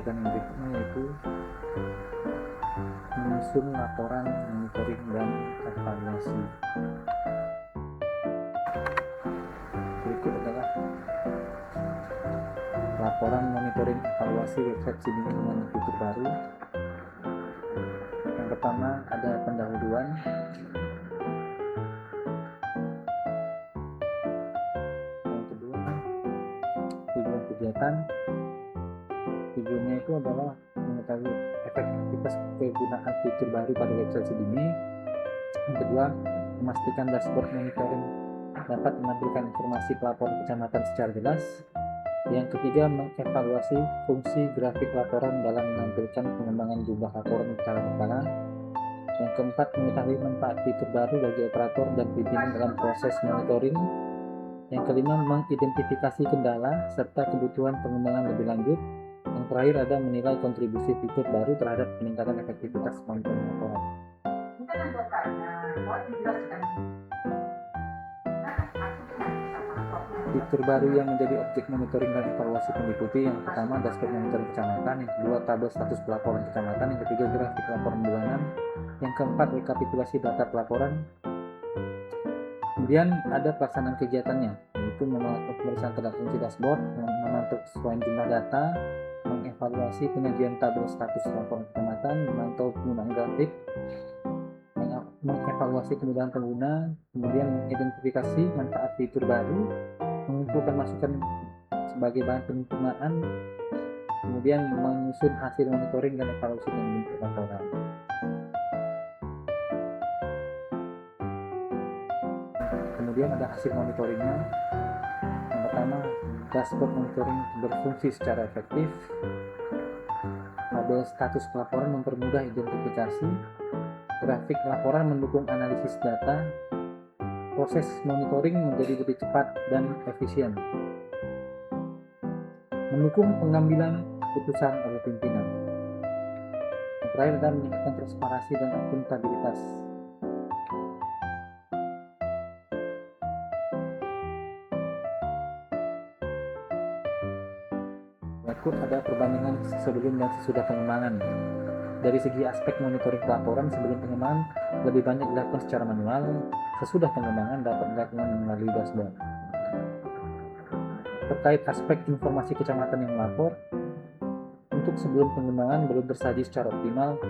kegiatan yang berikutnya yaitu menyusun laporan monitoring dan evaluasi. Berikut adalah laporan monitoring evaluasi website Cibinong dengan fitur baru. Yang pertama ada pendahuluan. Yang kedua tujuan kegiatan. Tujuannya itu adalah mengetahui efektivitas penggunaan fitur baru pada website Cibinong. Yang kedua, memastikan dashboard monitoring dapat menampilkan informasi pelapor kecamatan secara jelas. Yang ketiga, mengevaluasi fungsi grafik laporan dalam menampilkan pengembangan jumlah laporan secara berkala. Yang keempat, mengetahui manfaat fitur baru bagi operator dan pimpinan dalam proses monitoring. Yang kelima, mengidentifikasi kendala serta kebutuhan pengembangan lebih lanjut. Yang terakhir ada menilai kontribusi fitur baru terhadap peningkatan efektivitas monitoring laporan. Fitur baru yang menjadi objek monitoring dan evaluasi meliputi yang pertama dashboard monitoring kecamatan, yang kedua tabel status pelaporan kecamatan, yang ketiga grafik laporan bulanan, yang keempat rekapitulasi data pelaporan. Kemudian ada pelaksanaan kegiatannya, yaitu pemeriksaan terhadap fungsi dashboard, memantau kesesuaian jumlah data, mengevaluasi penyajian tabel status laporan kecamatan, memantau penggunaan grafik, mengevaluasi kemudahan pengguna, kemudian mengidentifikasi manfaat fitur baru, mengumpulkan masukan sebagai bahan penyempurnaan, kemudian menyusun hasil monitoring dan evaluasi dengan bentuk laporan. Kemudian ada hasil monitoringnya. Yang pertama, dashboard monitoring berfungsi secara efektif. Tabel status pelaporan mempermudah identifikasi. Grafik laporan mendukung analisis data. Proses monitoring menjadi lebih cepat dan efisien. Mendukung pengambilan keputusan oleh pimpinan. Yang terakhir adalah meningkatkan transparansi dan akuntabilitas. Berikut ada perbandingan sebelum dan sesudah pengembangan. Dari segi aspek monitoring pelaporan, sebelum pengembangan lebih banyak dilakukan secara manual, sesudah pengembangan dapat dilakukan melalui dashboard. Terkait aspek informasi kecamatan yang melapor, untuk sebelum pengembangan belum tersaji secara optimal,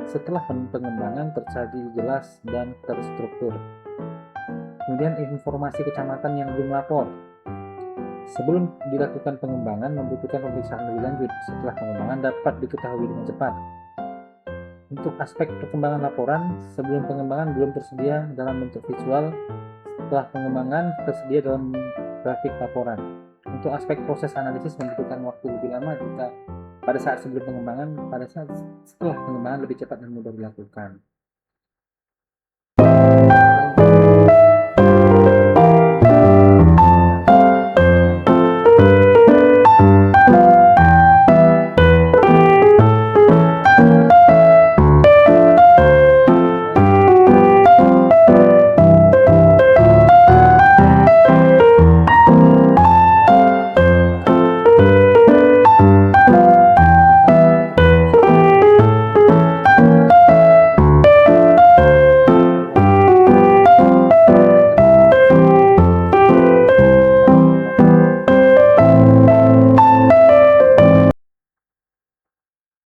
setelah pengembangan tersaji jelas dan terstruktur. Kemudian informasi kecamatan yang belum lapor. Sebelum dilakukan pengembangan membutuhkan pemeriksaan lebih lanjut, setelah pengembangan dapat diketahui dengan cepat. Untuk aspek perkembangan laporan, sebelum pengembangan belum tersedia dalam bentuk visual, setelah pengembangan tersedia dalam grafik laporan. Untuk aspek proses analisis membutuhkan waktu lebih lama jika pada saat sebelum pengembangan, pada saat setelah pengembangan lebih cepat dan mudah dilakukan.